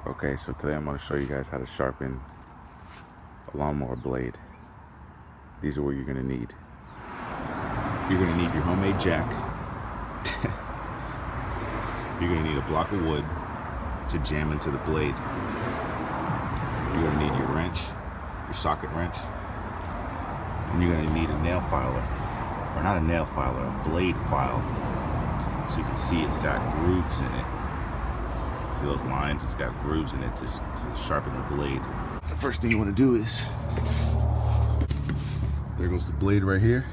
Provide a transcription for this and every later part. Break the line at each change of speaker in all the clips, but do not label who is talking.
Okay, so today I'm going to show you guys how to sharpen a lawnmower blade. These are what you're going to need. You're going to need your homemade jack. You're going to need a block of wood to jam into the blade. You're going to need your wrench, your socket wrench, and you're going to need a nail filer, or not a nail filer, a blade file. So you can see it's got grooves in it. See those lines? It's got grooves in it to sharpen the blade. The first thing you want to do is, there goes the blade right here.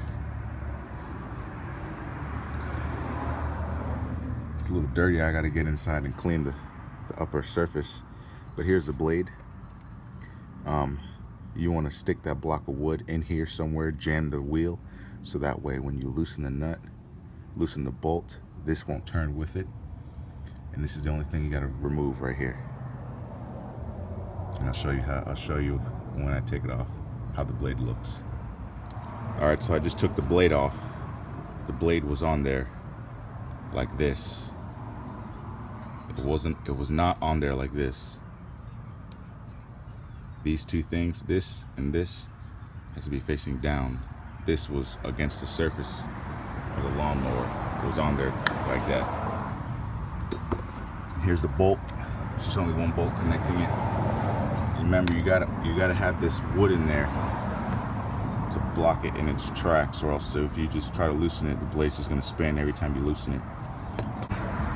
It's a little dirty. I got to get inside and clean the upper surface. But here's the blade. You want to stick that block of wood in here somewhere, jam the wheel, so that way when you loosen the nut, loosen the bolt, this won't turn with it. And this is the only thing you got to remove right here. And I'll show you when I take it off how the blade looks. All right, so I just took the blade off. The blade was on there like this. It was not on there like this. These two things, this and this, has to be facing down. This was against the surface of the lawnmower. It was on there like that. Here's the bolt. There's just only one bolt connecting it. Remember, you gotta have this wood in there to block it in its tracks, or else if you just try to loosen it, the blade's just gonna spin every time you loosen it.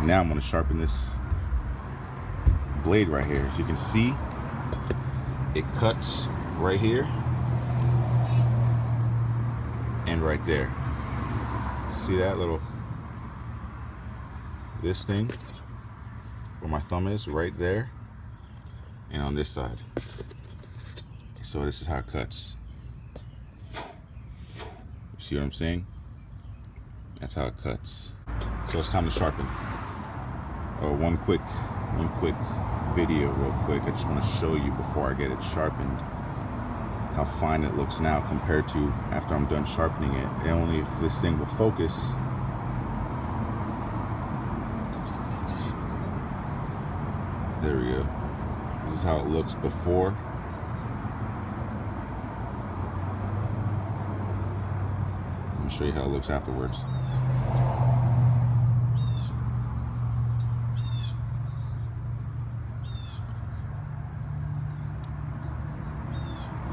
Now I'm gonna sharpen this blade right here. As you can see, it cuts right here and right there. See that little, this thing where my thumb is, right there, and on this side. So this is how it cuts. See what I'm saying? That's how it cuts. So it's time to sharpen. One quick video real quick. I just want to show you before I get it sharpened how fine it looks now compared to after I'm done sharpening it. And only if this thing will focus. There we go. This is how it looks before. I'm gonna show you how it looks afterwards.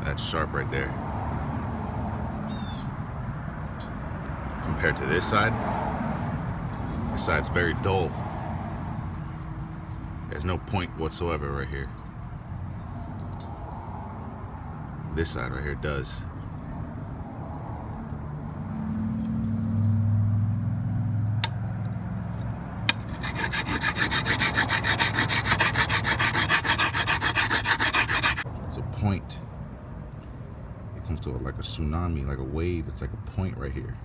That's sharp right there. Compared to this side, this side's very dull. There's no point whatsoever right here. This side right here does. It's a point. It comes to like a tsunami, like a wave. It's like a point right here.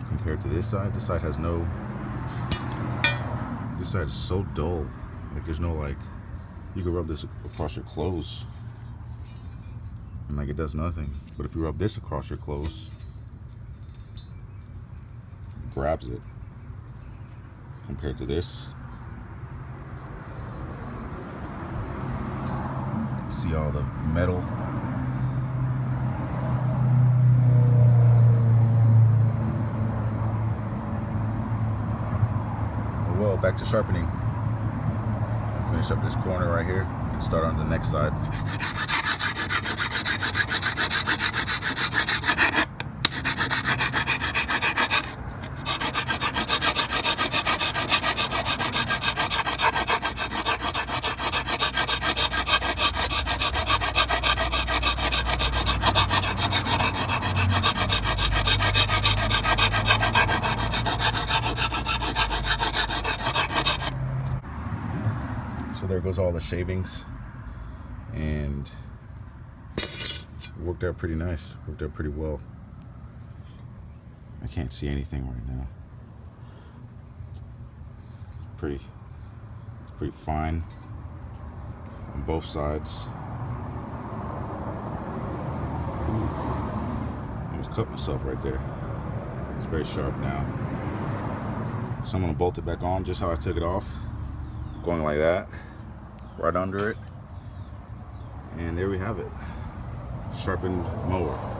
Compared to this side has no. This side is so dull. Like there's no like, you can rub this across your clothes and like it does nothing. But if you rub this across your clothes, it grabs it. Compared to this, see all the metal. Well, back to sharpening. I'll finish up this corner right here and start on the next side. So there goes all the shavings, and it worked out pretty nice, worked out pretty well. I can't see anything right now. Pretty fine on both sides. Ooh, almost cut myself right there. It's very sharp now. So I'm gonna bolt it back on just how I took it off, going like that, right under it. And there we have it, sharpened mower.